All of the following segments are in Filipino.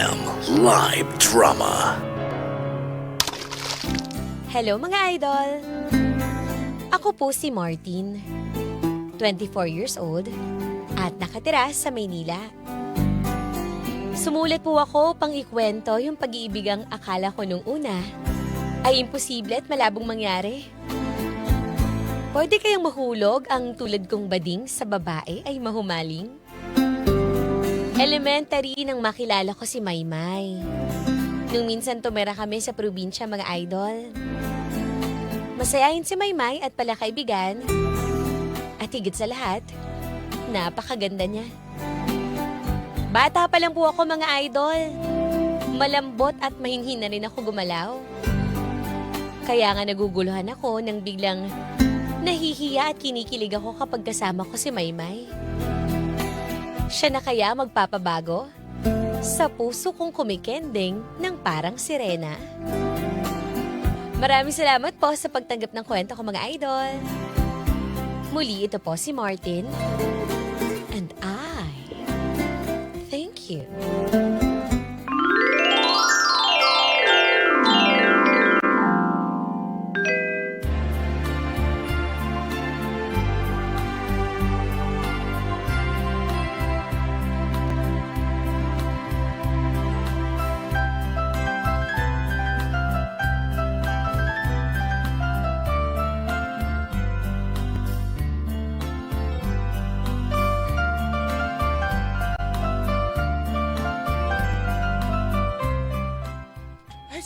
FM Live Drama. Hello mga idol! Ako po si Martin, 24 years old at nakatira sa Maynila. Sumulat po ako pang ikwento yung pag-iibigang akala ko nung una ay imposible at malabong mangyari. Pwede kayang mahulog ang tulad kong bading sa babae ay mahumaling? Elementary nang makilala ko si Maymay. Nung minsan tumira kami sa probinsya mga idol. Masayahin si Maymay at pala kaibigan. At higit sa lahat, napakaganda niya. Bata pa lang po ako mga idol. Malambot at mahinhin na rin ako gumalaw. Kaya nga naguguluhan ako nang biglang nahihiya at kinikilig ako kapag kasama ko si Maymay. Siya na kaya magpapabago? Sa puso kong kumikending ng parang sirena. Maraming salamat po sa pagtanggap ng kwento ko mga idol. Muli ito po si Martin. And I thank you.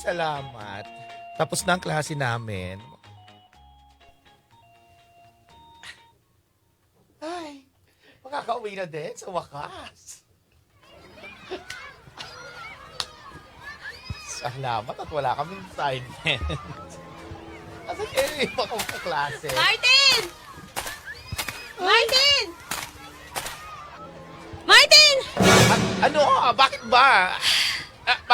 Salamat. Tapos na ang klase namin. Ay, makakauwi na din sa wakas. Salamat at wala kaming assignment. Kasi kayo iba kong kaklase. Martin! Martin! Martin! Ano? Bakit ba?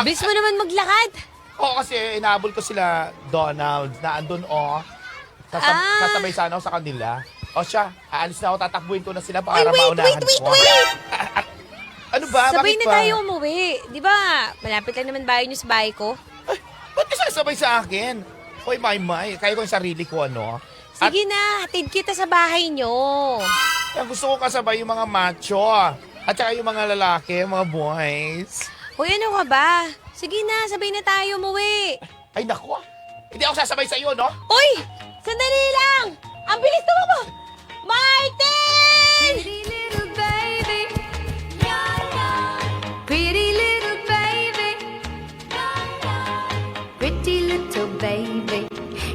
Bilis mo naman maglakad. Oo, kasi inaabol ko sila Donald na andun sasabay sana ako sa kanila. O siya, aalis na ako, tatakbuhin ko na sila para maunahan ko. Ano ba? Sabay Bakit na ba? tayo umuwi. Di ba, malapit lang naman bahay niyo sa bahay ko. Ay, ba't ka sasabay sa akin? Hoy, Maymay, kaya ko yung sarili ko, ano? Sige na, hatid kita sa bahay niyo. At gusto ko kasabay yung mga macho. At saka yung mga lalaki, mga boys. Hoy, ano ka ba? Sige na, sabay na tayo umuwi. Ay, naku. Hindi ako sasabay sa iyo, no? Uy! Sandali lang! Ang bilis mo mo! Martin! Pretty little baby, pretty little baby, pretty little baby.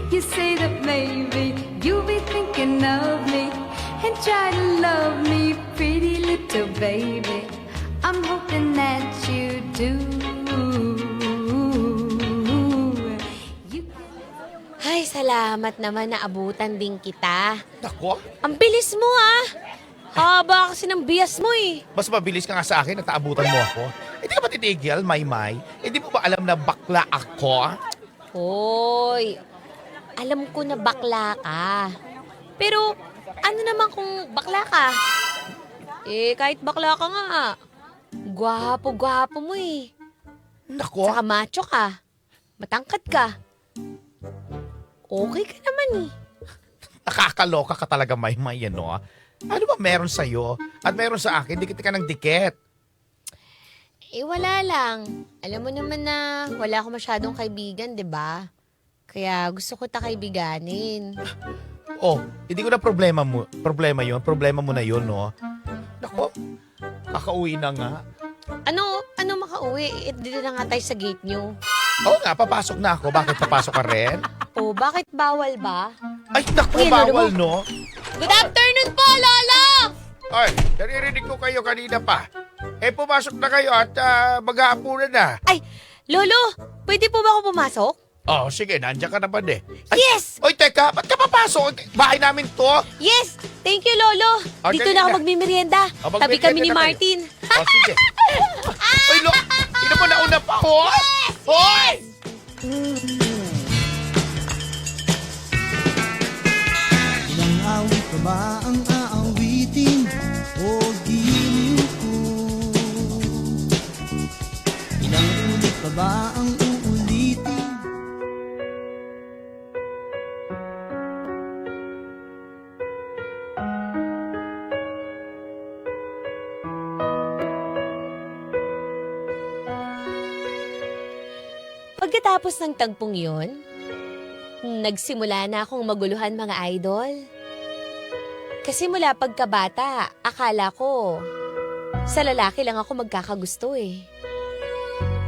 You say that maybe you'll be thinking of me and try to love me, pretty little baby. I'm hoping that you do. Ay, salamat naman na abutan din kita. Naku. Ang bilis mo Haba kasi ng bias mo Mas mabilis ka nga sa akin at naabutan mo ako. Hindi ka ba titigil, Maymay? Hindi mo ba alam na bakla ako? Hoy, alam ko na bakla ka. Pero ano naman kung bakla ka? Kahit bakla ka nga. Gwapo-gwapo mo Naku. Saka macho ka. Matangkad ka. Okay ka naman Nakakaloka ka talaga, Maymay, ano? Ano ba meron sa'yo? At meron sa akin, dikit ka ng dikit. Wala lang. Alam mo naman na wala ako masyadong kaibigan, di ba? Kaya gusto ko kaibiganin. Oh, hindi ko na problema yun. Problema mo na yun, no? Naku, kakauwi na nga. Ano makauwi? Dito na nga tayo sa gate nyo. Oo nga, papasok na ako. Bakit papasok ka rin? Bakit bawal ba? Ay, naku, Uy, lolo bawal, mo. no? Good afternoon po, Lolo! Ay, naririnig ko kayo kanina pa. Pumasok na kayo at mag-aapunan na. Ay, Lolo, pwede po ba ako pumasok? Oh, sige, nandiyan ka naman eh. Ay, Yes! Oy, teka, ba't ka papasok? Bahay namin to. Yes! Thank you, Lolo. Dito dali na ako na. magmimerienda. Tabi kami ni magmerienda na kayo. Martin. Oh, sige. Oy, sino mo nauna pa, hoy? Hoy! Ilang awit pa ba ang aawitin o giliw ko? Ilang pa ba ang uulitin? Pagkatapos ng tagpong yun, nagsimula na akong maguluhan mga idol. Kasi mula pagkabata, akala ko sa lalaki lang ako magkakagusto eh.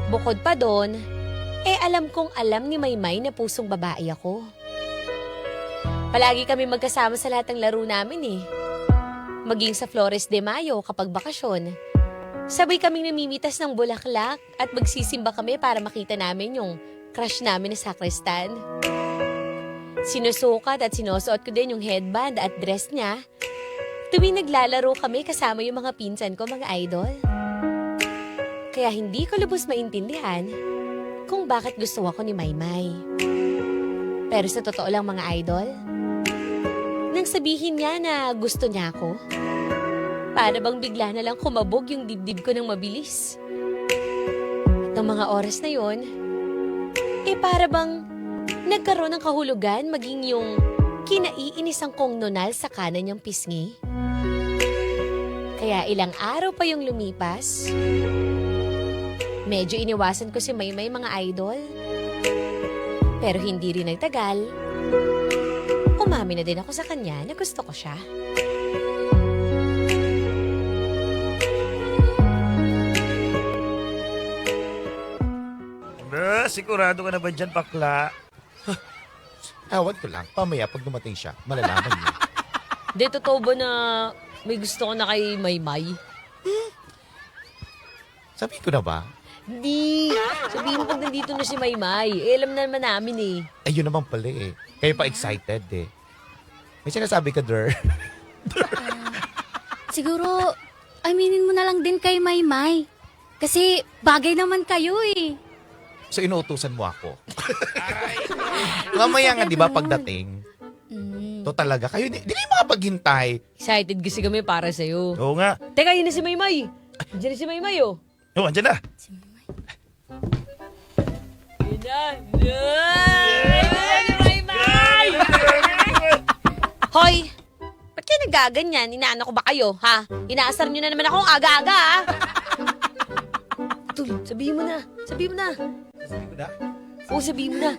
Bukod pa doon, alam kong alam ni Maymay na pusong babae ako. Palagi kami magkasama sa lahat ng laro namin eh. Maging sa Flores de Mayo kapag bakasyon. Sabay kaming namimitas ng bulaklak at magsisimba kami para makita namin yung crush namin na sakristan. Sinusukat at sinusuot ko din yung headband at dress niya tuwing naglalaro kami kasama yung mga pinsan ko, mga idol. Kaya hindi ko lubos maintindihan kung bakit gusto ako ni Maymay. Pero sa totoo lang mga idol, nang sabihin niya na gusto niya ako, para bang bigla na lang kumabog yung dibdib ko ng mabilis. At ng mga oras na yon, para bang nagkaroon ng kahulugan maging yung kinaiinisang kong nunal sa kanan niyang pisngi. Kaya ilang araw pa yung lumipas, medyo iniwasan ko si Maymay mga idol. Pero hindi rin nagtagal, umamin na din ako sa kanya na gusto ko siya. Sigurado ka na ba dyan, bakla? Ewan ko lang, pamaya pag dumating siya, malalaman niya. Di, totoo ba na may gusto ko na kay Maymay? Sabi ko na ba? Hindi. Sabihin mo pag nandito na si Maymay. Alam na naman namin eh. Ayun naman pala eh. Kayo pa excited eh. May sinasabi ka, Der. Siguro, aminin mo na lang din kay Maymay. Kasi bagay naman kayo eh. So inuutusan mo ako. Mamaya nga, di ba, pagdating, to talaga, kayo, di makapaghintay. Excited kasi kami para sa'yo. Oo nga. Teka, yun na si Maymay. Diyan na si Maymay oh. Oo, andyan na. Yun na. Si Maymay! Hoy! Ba't kayo nagaganyan? Inaano ko ba kayo, ha? Inaasar nyo na naman akong aga-aga, ha? Tul, sabihin mo na. Sabihin mo na. Sabi ko na, Oo, sabihin mo na.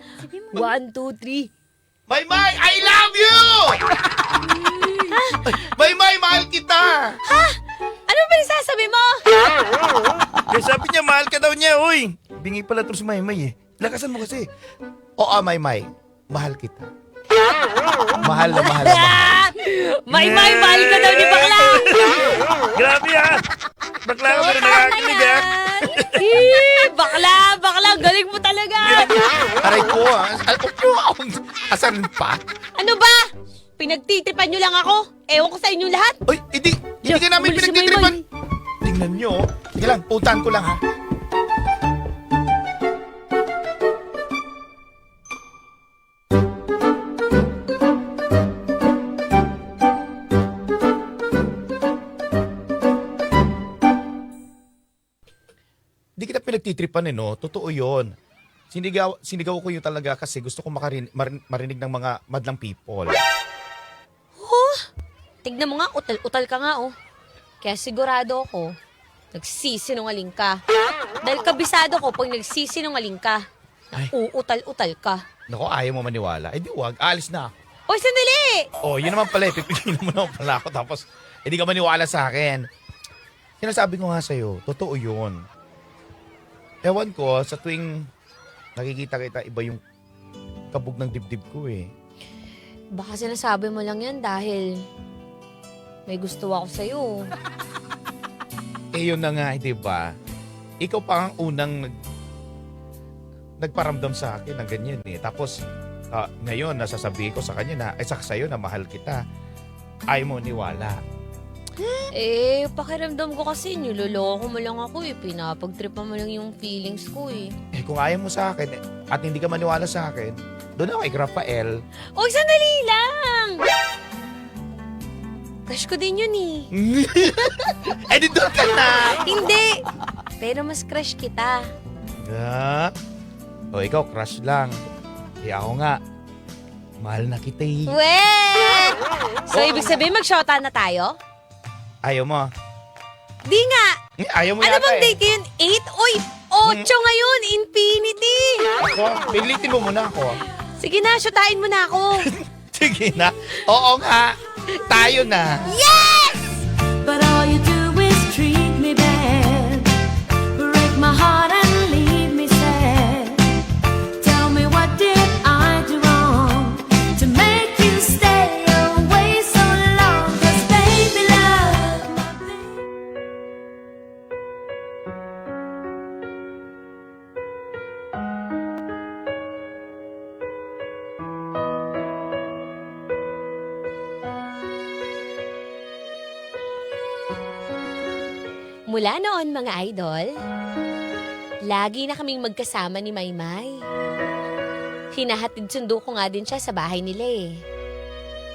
1, 2, 3. Maymay, I love you! Maymay, mahal kita! Ano ba nasasabi mo? Kaya sabi niya, mahal ka daw niya, uy. Bingi pala ito si Maymay eh. Lakasan mo kasi. Oo, Maymay, mahal kita. Mahal na mahal na mahal. Maymay, mahal ka daw ni bakla! Grabe ha. Bakla ka pero nakakinig ha. Bakla, galing mo talaga! Aray ko, asan pa? Ano ba? Pinagtitipan nyo lang ako? Ewan ko sa inyong lahat. Uy, hindi ka namin huli si pinagtitripan. Tingnan nyo. Sige lang, puntahan ko lang ha. Hindi kita pinagtitripan no? Totoo yon. Sinigaw ko yun talaga kasi gusto ko marinig ng mga madlang people. Tignan mo nga, utal ka nga oh. Kaya sigurado ako, nagsisinungaling ka. Dahil kabisado ko pag nagsisinungaling ka, na uutal-utal ka. Naku, ayaw mo maniwala. Eh di wag, alis na ako. Oy, sandali! Oh, yun naman pala, pipigilan mo naman pala ako tapos hindi ka maniwala sa akin. Sinasabi ko nga sa'yo, totoo yun. Ewan ko, sa tuwing nakikita kita, iba yung kabog ng dibdib ko eh. Baka sinasabi mo lang yan dahil may gusto ako sa'yo. Eh yun na nga, di ba? Ikaw pa ang unang nagparamdam sa akin ng ganyan eh. Tapos, ngayon, nasasabihin ko sa kanya na, sa'yo na mahal kita. Ayaw mo niwala. Pakiramdam ko kasi niloloko mo lang ako eh. Pinapagtripan mo lang yung feelings ko eh. Eh kung ayaw mo sa akin at hindi ka maniwala sa akin, doon ako kay Rafael. Oy, sandali lang! Crush ko din yun eh. Eh di doon ka na! Hindi! Pero mas crush kita. Ah? O ikaw, crush lang. Ako nga, mahal na kita eh. Weh! So, ibig sabihin mag-shota na tayo? Ayaw mo? Di nga! Ayaw mo Ano yata bang eh. date yun? 8? Uy! 8 ngayon! Infinity! Ako, pilitin mo muna ako. Sige na, shotahin mo na ako. Sige na. Oo nga. Tayo na. But all you do is treat me bad. Break my heart and leave me sad. Tell me what did I do wrong to make you stay away so long? 'Cause baby love, my baby. Mula noon, mga idol, lagi na kaming magkasama ni Maymay. Hinahatid sundo ko nga din siya sa bahay nila eh.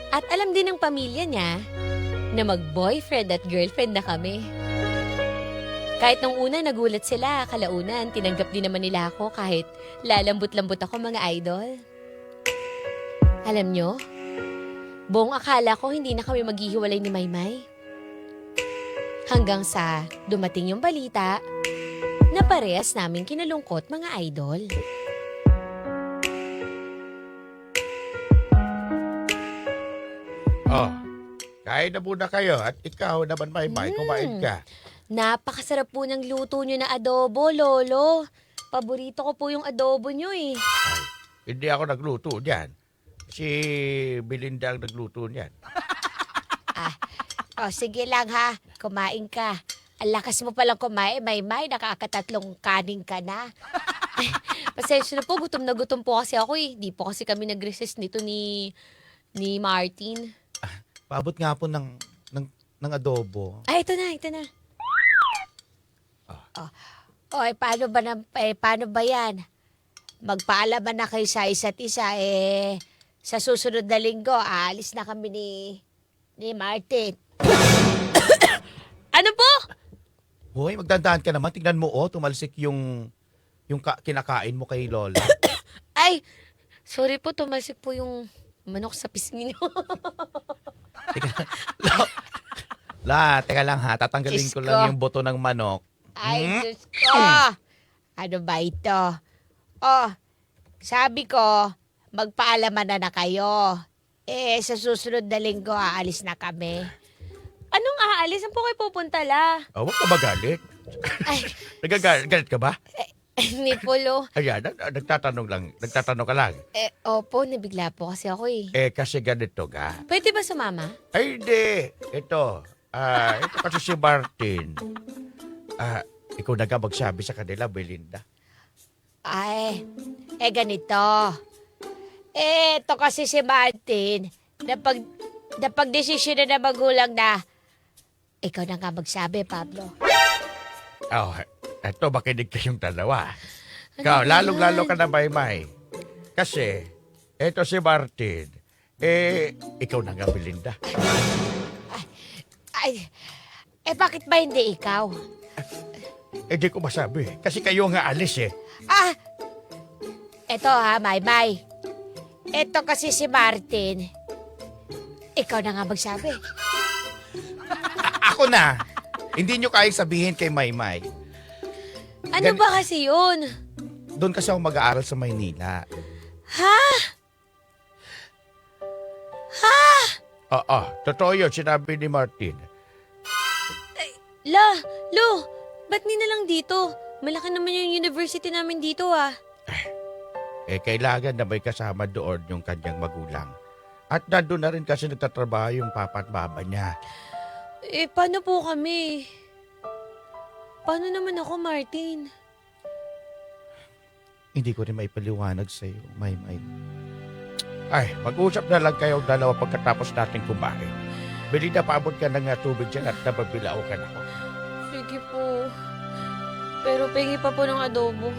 At alam din ng pamilya niya na mag-boyfriend at girlfriend na kami. Kahit nung una nagulat sila, kalaunan tinanggap din naman nila ako kahit lalambot-lambot ako, mga idol. Alam nyo, buong akala ko hindi na kami maghihiwalay ni Maymay. Hanggang sa dumating yung balita na parehas namin kinalungkot, mga idol. Oh, kain na muna kayo at ikaw naman, Maymay, kumain ka. Napakasarap po ng luto nyo na adobo, Lolo. Paborito ko po yung adobo nyo eh. Hindi ako nagluto diyan. Si Belinda ang nagluto niyan. O sige lang ha, kumain ka. Ang lakas mo palang kumain, Maymay, nakakatatlong kanin ka na. Pasensya na po, gutom na gutom po kasi ako eh. Di po kasi kami nag-resist nito ni Martin. Paabot nga po ng adobo. Ay, ito na. Oy, paano ba yan? Magpaalaman na kayo sa isa't isa eh. Sa susunod na linggo, aalis na kami ni Martin. Ano po? Hoy, magdandaan ka naman. Tingnan mo, tumalsik yung kinakain mo kay Lola. Ay, sorry po, tumalsik po yung manok sa pisngi niyo. Teka lang ha. Tatanggalin Diyos ko ko. lang yung buto ng manok. Ay, Diyos ko. Ano ba ito? Sabi ko, magpaalaman na kayo. Sa susunod na linggo, aalis na kami. Anong aalis? Saan po kayo pupunta la? Huwag ka magalit. Ay, Nagagalit ka ba? ni Polo. Ayan, nagtatanong ka lang. Opo, nabigla po kasi ako eh. Kasi ganito ka. Pwede ba sumama? Ay, hindi. Ito kasi si Martin. Ikaw na ka magsabi sa kanila, Belinda. Ay, ganito. Ito kasi si Martin, napag-desisyon na magulang na, ikaw na nga magsabi, Pablo. Eto, makinig kayong dalawa. Ikaw, lalong-lalo ka na, Maymay. Kasi, eto si Martin, ikaw na nga, Belinda. Bakit ba hindi ikaw? Hindi ko masabi. Kasi kayo nga alis eh. Eto ha, Maymay. Eto kasi si Martin, ikaw na nga magsabi. Ako na. Hindi nyo kayang sabihin kay Maymay. Ano ba kasi yun? Doon kasi ako mag-aaral sa Maynila. Ha? Oo, totoo yun. Sinabi ni Martin. Lo, ba't ni na lang dito? Malaki naman yung university namin dito ah. Kailangan na may kasama doon yung kanyang magulang. At nandun na rin kasi nagtatrabaho yung papa at mama niya. Paano po kami? Paano naman ako, Martin? Hindi ko rin maipaliwanag sa'yo, Maymay. Ay, mag-usap na lang kayo dalawa pagkatapos natin kumain. Belinda, paabot ka ng tubig dyan at nababilao ka na ako. Sige po. Pero pengi pa po ng adobo.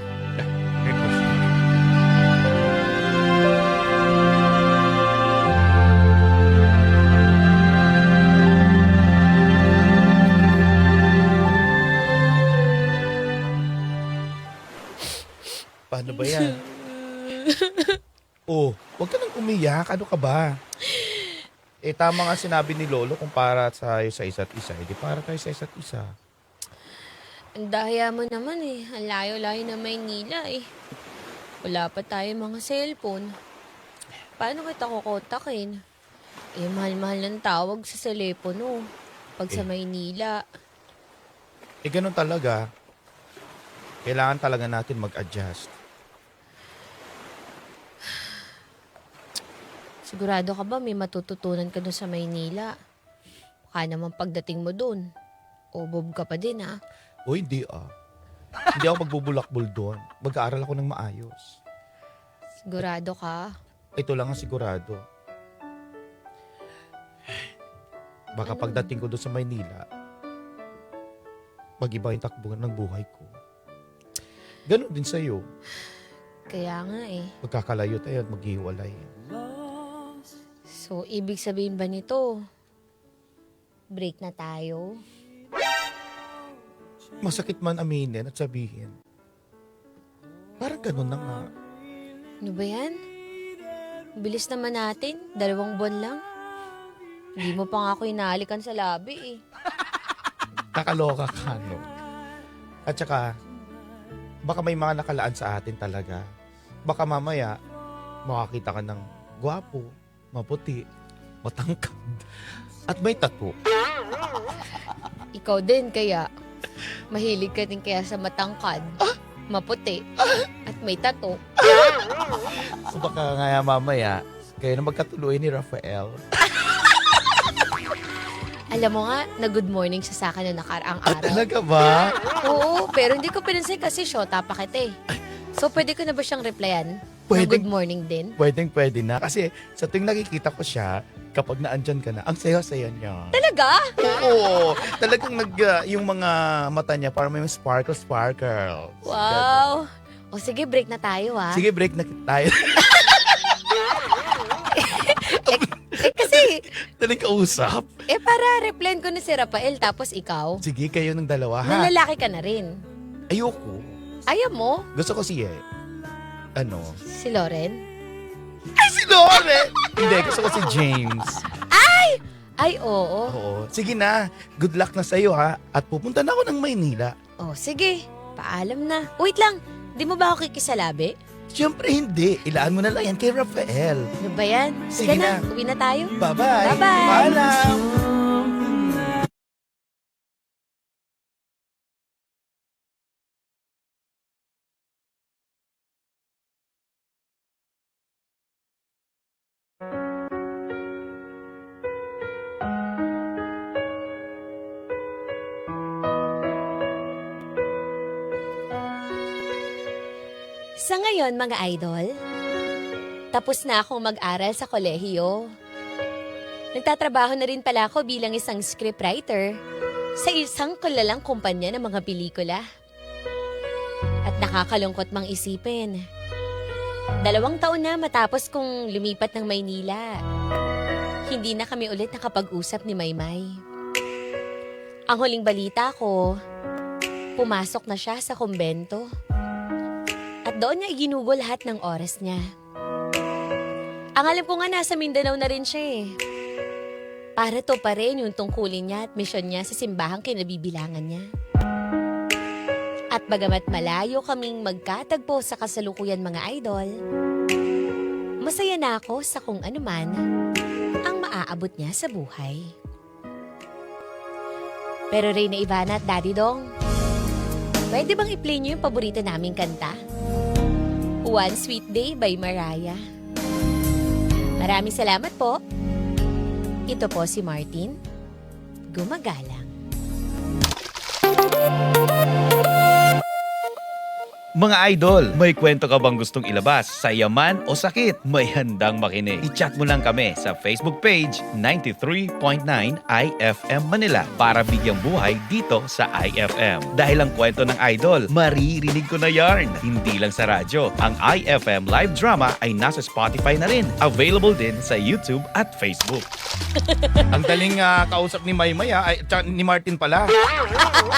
Paano ba yan? Oh, huwag ka nang umiyak. Ano ka ba? Tama nga sinabi ni Lolo kung para tayo sa isa't isa. Di para tayo sa isa't isa. Ang daya mo naman eh. Ang layo-layo na Maynila eh. Wala pa tayo mga cellphone. Paano kita kukontakin? Mahal-mahal ng tawag sa telepono. Pag sa Maynila. Ganun talaga. Kailangan talaga natin mag-adjust. Sigurado ka ba may matututunan ka doon sa Maynila? Baka naman pagdating mo doon, ubob ka pa din ha. O hindi Hindi ako magbubulakbol doon. Mag-aaral ako ng maayos. Sigurado ka? Ito lang ang sigurado. Baka pagdating ko doon sa Maynila, mag-iba yung takbo ng buhay ko. Ganon din sa'yo. Kaya nga eh. Magkakalayo tayo at maghiwalay. So, ibig sabihin ba nito, break na tayo? Masakit man aminin at sabihin. Parang ganon na nga. Ano ba yan? Bilis naman natin, 2 buwan lang. Hindi mo pa nga ako inaalikan sa labi eh. Kakaloka ka, no? At saka, baka may mga nakalaan sa atin talaga. Baka mamaya, makakita ka ng gwapo, maputi, matangkad, at may tattoo. Ikaw din kaya, mahilig ka din kaya sa matangkad, maputi, at may tato. So baka nga mamaya, kayo na magkatuloy ni Rafael. Alam mo nga, na good morning siya sa akin na nakaraang araw. Talaga ba? Oo, pero hindi ko pinansin kasi syota pa kita eh. So, pwede ko na ba siyang replyan? Pwede. Na good morning din? Pwede na. Kasi sa tuwing nakikita ko siya, kapag naandyan ka na, ang saya-saya niya. Talaga? Oo. Talagang yung mga mata niya parang may sparkle. Wow. O sige, break na tayo ah. Sige, break na tayo. Kasi, Daling kausap. para replyan ko na si Rafael tapos ikaw. Sige, kayo ng dalawa, ha? Na lalaki ka na rin. Ayoko. Ayaw mo? Gusto ko si Si Loren? Ay, si Lore! Hindi, gusto ko si James. Ay, oo. Oo. Sige na. Good luck na sa'yo, ha? At pupunta na ako ng Maynila. Oh, sige. Paalam na. Wait lang. Di mo ba ako kikisalabi? Siyempre hindi. Ilaan mo na lang yan kay Rafael. Ano ba yan? Sige na. Uwi na tayo. Bye-bye. Bye-bye. Paalam. Sa ngayon, mga idol, tapos na akong mag-aral sa kolehiyo. Nagtatrabaho na rin pala ako bilang isang scriptwriter sa isang kulalang kumpanya ng mga pelikula. At nakakalungkot mang isipin. 2 taon na matapos kong lumipat ng Maynila. Hindi na kami ulit nakapag-usap ni Maymay. Ang huling balita ko, pumasok na siya sa kumbento. At doon niya iginugol lahat ng oras niya. Ang alam ko nga nasa Mindanao na rin siya eh. Para to pa rin yung tungkulin niya at misyon niya sa simbahang kinabibilangan niya. At bagamat malayo kaming magkatagpo sa kasalukuyan mga idol, masaya na ako sa kung anuman ang maaabot niya sa buhay. Pero Reyna Ivana at Daddy Dong, pwede bang i-play niyo yung paborito naming kanta? One Sweet Day by Mariah. Maraming salamat po. Ito po si Martin. Gumagalang. Mga idol, may kwento ka bang gustong ilabas? Sa yaman o sakit? May handang makinig. I-chat mo lang kami sa Facebook page 93.9 IFM Manila para bigyang buhay dito sa IFM. Dahil ang kwento ng idol, maririnig ko na yarn. Hindi lang sa radyo. Ang IFM live drama ay nasa Spotify na rin. Available din sa YouTube at Facebook. Ang daling kausap ni Maymay ay tsaka ni Martin pala.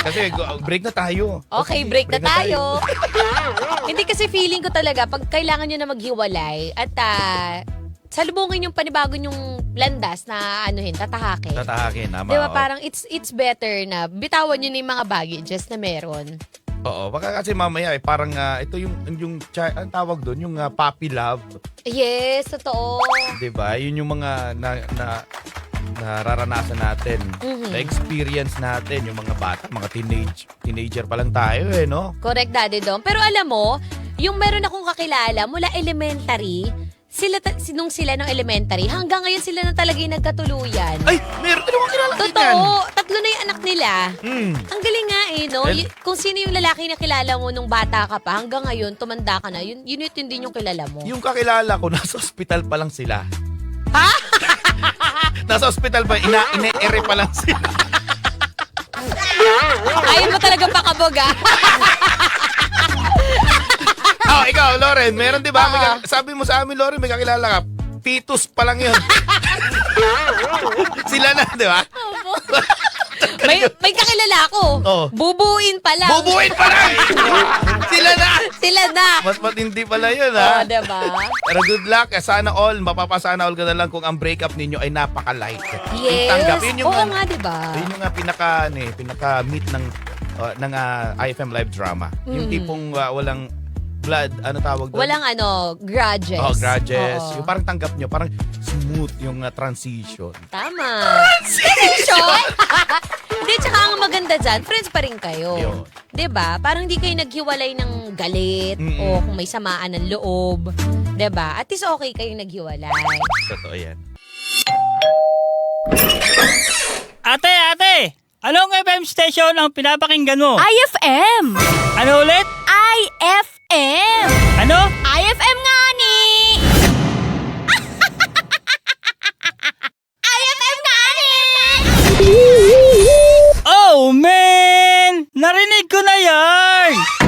Kasi break na tayo. Okay, break na tayo. Hindi kasi feeling ko talaga, pag kailangan nyo na maghiwalay at salubungin yung panibago yung landas na tatahakin. Tatahakin, tama. Diba, oo. parang it's better na bitawan nyo na yung mga baggages na meron. Oo, baka kasi mamaya parang ito yung ang tawag doon, yung puppy love. Yes, totoo. 'Di ba? Yun yung mga nararanasan natin. Na-experience natin yung mga bata, mga teenager pa lang tayo no? Correct, Daddy Dom. Pero alam mo, yung meron akong kakilala mula elementary, nung sila ng elementary, hanggang ngayon sila na talaga yung nagkatuluyan. Ay, meron din ako kilala Totoo, 3 na yung anak nila. Hmm. Ang galing nga no? Kung sino yung lalaki na kilala mo nung bata ka pa, hanggang ngayon, tumanda ka na, yun din yung kilala mo. Yung kakilala ko, nasa ospital pa lang sila. Ha? Nasa ospital pa, ine-ere pa lang sila. Ayaw mo talaga pakabog, Oh, ikaw, Lauren, meron 'di ba? Sabi mo sa amin, Lauren, may kakilala ka. Fetus pa lang 'yun. Sila na, 'di ba? may kakilala ako. Oh. Bubuin pa lang. Bubuin pa lang. Sila na. Sila na. Mas matindi pala 'yun, ha. Diba? Pero good luck. Sana all, mapapasana all ka na lang kung ang breakup ninyo ay napaka-light. Yes. Tanggap. Yun yung, Oo nga, diba? Yun yung pinaka-meet ng IFM Live Drama. Yung tipong walang blood, tawag doon? Walang grudges. Oh, grudges. Oo. Yung parang tanggap nyo, parang smooth yung transition. Tama. Transition? Hindi, tsaka ang maganda dyan, friends pa rin kayo. Yun. 'Di ba? Parang hindi kayo naghiwalay ng galit o kung may samaan ng loob. 'Di ba? At least okay kayong naghiwalay. Totoo yan. Ate! Anong FM station ang pinapakinggan mo? IFM! Ano ulit? IFM! Ano? IFM nga ni! IFM nga ni! Oh, man! Narinig ko na yan!